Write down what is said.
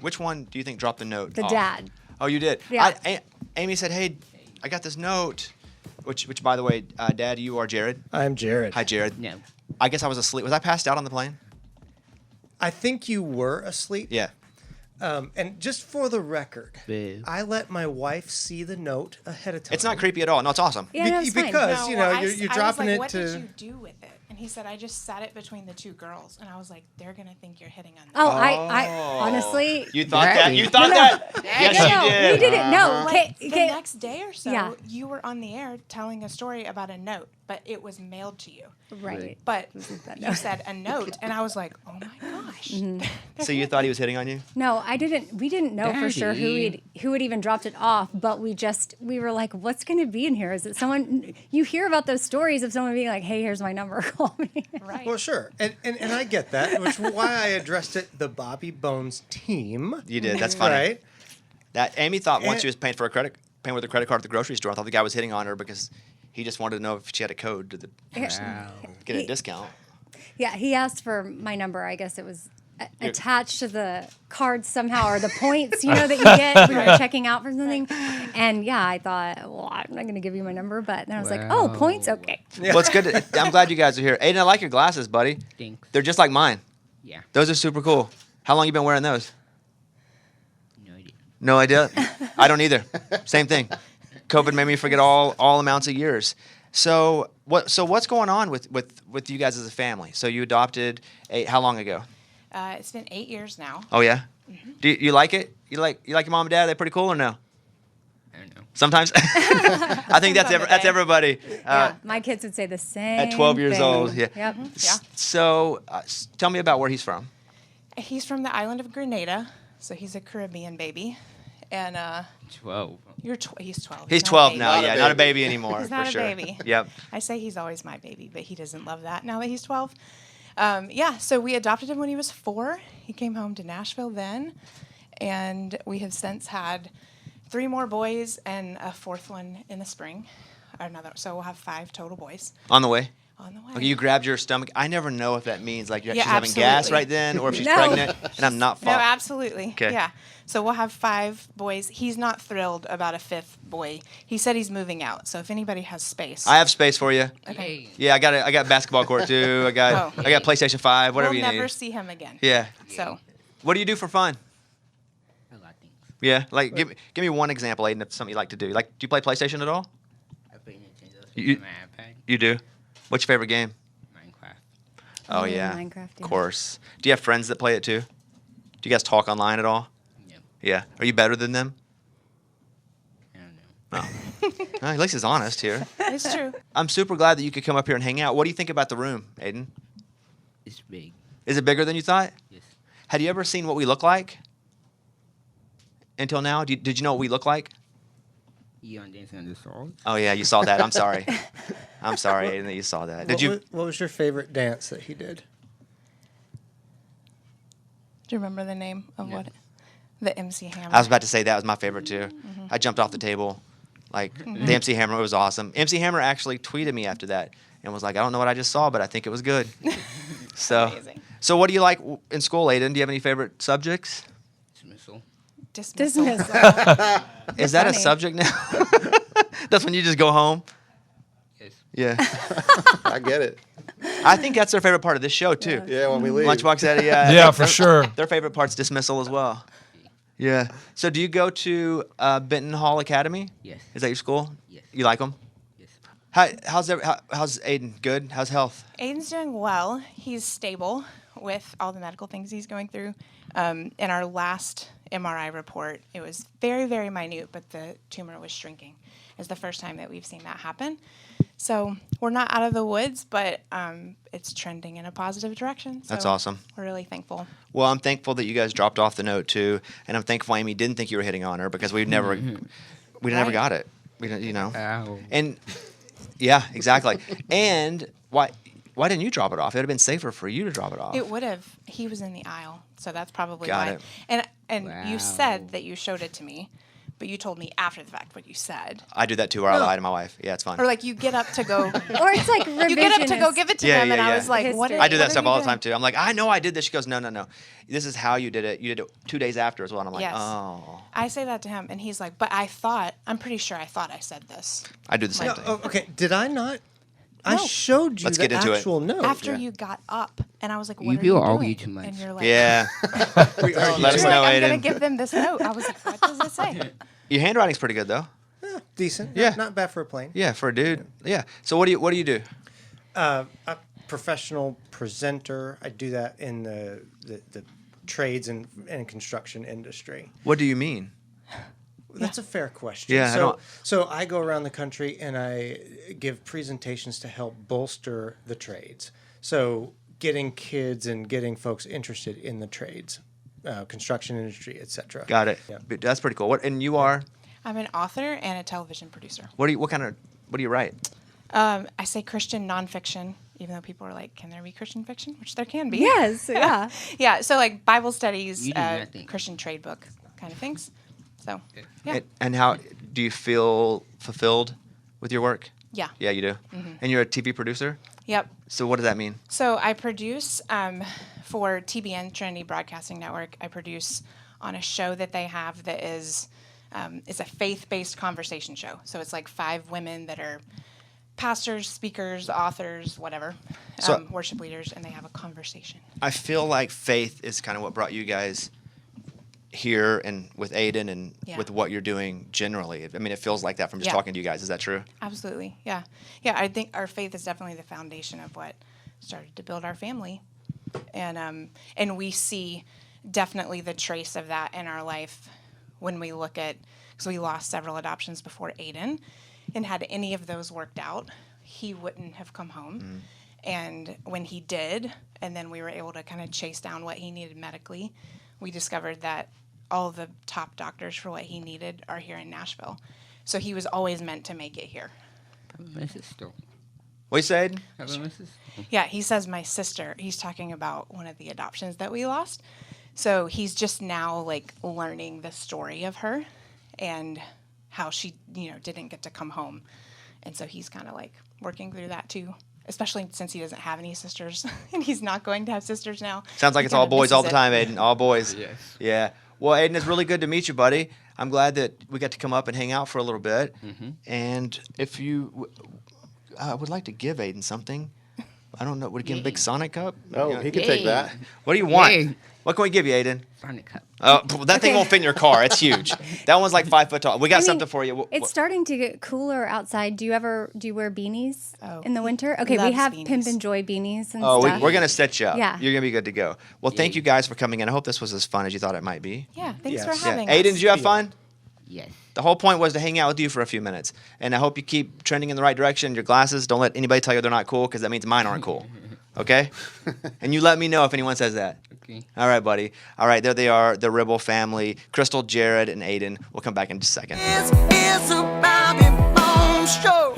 Which one do you think dropped the note? The off? dad. Oh, you did. Yeah. Amy said, "Hey, I got this note." Which by the way, Dad, you are Jared. I'm Jared. Hi, Jared. No. I guess I was asleep. Was I passed out on the plane? I think you were asleep. Yeah. And just for the record, Boo. I let my wife see the note ahead of time. It's not creepy at all. No, it's awesome. Yeah, no, it's fine. because you know you're dropping I was like, it what to. did you do with it? And he said, I just sat it between the two girls. And I was like, they're going to think you're hitting on them. Oh, I honestly. You thought that? You thought that? Yes, no, you did. we didn't. No, Like, the next day or so, Yeah. you were on the air telling a story about a note, but it was mailed to you. Right. But you said a note, and I was like, oh my gosh. So you thought he was hitting on you? No, I didn't. We didn't know for sure Daddy. who had even dropped it off, but we were like, what's going to be in here? Is it someone? You hear about those stories of someone being like, hey, here's my number, call me. Right. Well, sure, and I get that, which is why I addressed it the Bobby Bones team. You did. That's funny. Right? That Amy thought once And- she was paying with a credit card at the grocery store. I thought the guy was hitting on her because he just wanted to know if she had a code to get a discount. Yeah, he asked for my number. I guess it was attached to the card somehow, or the points, that you get when you're checking out for something. And yeah, I thought, well, I'm not going to give you my number, but then I was like, oh, points, okay. Well, it's good. I'm glad you guys are here. Aiden, I like your glasses, buddy. Thanks. They're just like mine. Yeah. Those are super cool. How long you been wearing those? No idea. No idea. I don't either. Same thing. COVID made me forget all amounts of years. So what's going on with you guys as a family? So you adopted how long ago? It's been 8 years now. Oh yeah. Do you like it? You like your mom and dad? They're pretty cool or no? I don't know. Sometimes. I think that's everybody. Yeah, my kids would say the same At 12 years thing. old. Yeah. Yep. Yeah. So tell me about where he's from. He's from the island of Grenada, so he's a Caribbean baby. And 12. he's 12. He's not a 12 baby. now. Yeah, not a baby anymore. He's for not a sure. baby. Yep. I say he's always my baby, but he doesn't love that now that he's 12. So we adopted him when he was 4. He came home to Nashville then, and we have since had 3 more boys and a 4th one in the spring. So we'll have 5 total boys On the way. on the way. Okay, you grabbed your stomach. I never know if that means like she's Yeah, having gas absolutely. right then, or if she's No. pregnant, and I'm not. No, absolutely. Okay. Yeah. So we'll have 5 boys. He's not thrilled about a 5th boy. He said he's moving out. So if anybody has space, I have space for you. Okay. Yeah, I got basketball court too. I got PlayStation 5. Whatever we'll you never need. see him again. Yeah. So What do you do for fun? A lot of things. Yeah, like give me one example, Aiden, of something you like to do. Like, do you play PlayStation at all? I play Nintendo You- on my iPad. You do. What's your favorite game? Minecraft. Oh yeah, Minecraft, yeah. of course. Do you have friends that play it too? Do you guys talk online at all? No. Yeah. Are you better than them? I don't know. Oh. Well, at least he's honest here. it's true. I'm super glad that you could come up here and hang out. What do you think about the room, Aiden? It's big. Is it bigger than you thought? Yes. Had you ever seen what we look like? Until now? Did you know what we look like? You on Dancing on the Stars? Oh, yeah, you saw that. I'm sorry. I'm sorry, Aiden, that you saw that. Did you? What was your favorite dance that he did? Do you remember the name of Yeah. what? The MC Hammer. I was about to say that was my favorite, too. I jumped off the table. Like, the MC Hammer was awesome. MC Hammer actually tweeted me after that and was like, I don't know what I just saw, but I think it was good. Amazing. So what do you like in school, Aiden? Do you have any favorite subjects? Dismissal. Dismissal. Is that a funny. subject now? That's when you just go home? Yes. Yeah. I get it. I think that's their favorite part of this show, too. Yeah, when we leave. Lunchbox Eddie, Yeah, for sure. Their favorite part's dismissal as well. Yeah. So do you go to Benton Hall Academy? Yes. Is that your school? Yes. You like them? Yes. How's Aiden? Good? How's health? Aiden's doing well. He's stable with all the medical things he's going through. In our last MRI report, it was very, very minute, but the tumor was shrinking. It's the first time that we've seen that happen. So we're not out of the woods, but it's trending in a positive direction. So That's awesome. We're really thankful. Well, I'm thankful that you guys dropped off the note too, and I'm thankful Amy didn't think you were hitting on her because we never Right. got it. We didn't, you know. Ow. And yeah, exactly. And why didn't you drop it off? It would have been safer for you to drop it off. It would have. He was in the aisle, so that's probably Got why. it. And Wow. you said that you showed it to me, but you told me after the fact what you said. I do that too, where I lie to my wife. Yeah, it's fun. Or like you get up to go, Or it's like revisionist. you get up to go give it to Yeah, them, yeah, and yeah. I was like, what? History. I do that what are stuff you all the doing? time too. I'm like, I know I did this. She goes, no. This is how you did it. You did it 2 days after as well. And I'm like, Yes. oh. I say that to him, and he's like, but I'm pretty sure I thought I said this. I do the same No, thing. okay, did I not? I No. showed you Let's the get into it. actual note. After you got up, and I was like, what You are people you argue doing? too much. And you're like, Yeah. We argued. Let us You're know, like, I'm Aiden. gonna give them this note. I was like, what does it say? Your handwriting's pretty good though. Yeah, decent. Yeah. Not bad for a plane. Yeah, for a dude. Yeah. So what do you do? A professional presenter. I do that in the trades and construction industry. What do you mean? That's a fair question. Yeah, I don't- So I go around the country and I give presentations to help bolster the trades. So getting kids and getting folks interested in the trades, construction industry, etc. Got it. Yeah. That's pretty cool. And you are? I'm an author and a television producer. What do you write? I say Christian nonfiction, even though people are like, can there be Christian fiction? Which there can be. Yes, yeah. Yeah, so like Bible studies, You do nothing. Christian trade book kind of things. So, yeah. And how do you feel fulfilled with your work? Yeah. Yeah, you do. Mm-hmm. And you're a TV producer? Yep. So what does that mean? So I produce for TBN, Trinity Broadcasting Network. I produce on a show that they have that is it's a faith-based conversation show. So it's like 5 women that are pastors, speakers, authors, whatever, So- worship leaders, and they have a conversation. I feel like faith is kind of what brought you guys here and with Aiden and Yeah. with what you're doing generally. I mean, it feels like that from just Yeah. talking to you guys. Is that true? Absolutely, yeah. Yeah, I think our faith is definitely the foundation of what started to build our family. And we see definitely the trace of that in our life when we look at, because we lost several adoptions before Aiden, and had any of those worked out, he wouldn't have come home. And when he did, and then we were able to kind of chase down what he needed medically, we discovered that all the top doctors for what he needed are here in Nashville. So he was always meant to make it here. My sister. What you said? How about my sister? Yeah, he says my sister. He's talking about one of the adoptions that we lost. So he's just now like learning the story of her and how she, didn't get to come home. And so he's kind of like working through that too, especially since he doesn't have any sisters and he's not going to have sisters now. Sounds like He it's all kinda boys all the misses time, it. Aiden. All boys. Yes. Yeah. Well, Aiden, it's really good to meet you, buddy. I'm glad that we got to come up and hang out for a little bit. And if you would like to give Aiden something, I don't know. Would you give him a big Sonic cup? Oh, You know, he can take Yay. that. What do you want? Yay. What can we give you, Aiden? Sonic Cup. That thing won't fit in your car. It's huge. That one's like 5 foot tall. We got I mean, something for you. It's starting to get cooler outside. Do you wear beanies Oh, in the he winter? Okay, we loves have beanies. Pimp and Joy beanies and Oh, stuff. we're going to set you up. Yeah. You're going to be good to go. Well, thank Yay. you guys for coming in. I hope this was as fun as you thought it might be. Yeah, thanks Yes. for Yeah. having Aiden, us. did you have fun? Yes. The whole point was to hang out with you for a few minutes. And I hope you keep trending in the right direction. Your glasses, don't let anybody tell you they're not cool because that means mine aren't cool. Okay? And you let me know if anyone says that. Okay. All right, buddy. All right, there they are, the Ribble family. Crystal, Jared, and Aiden. We'll come back in just a second. It's a Bobby Bones Show.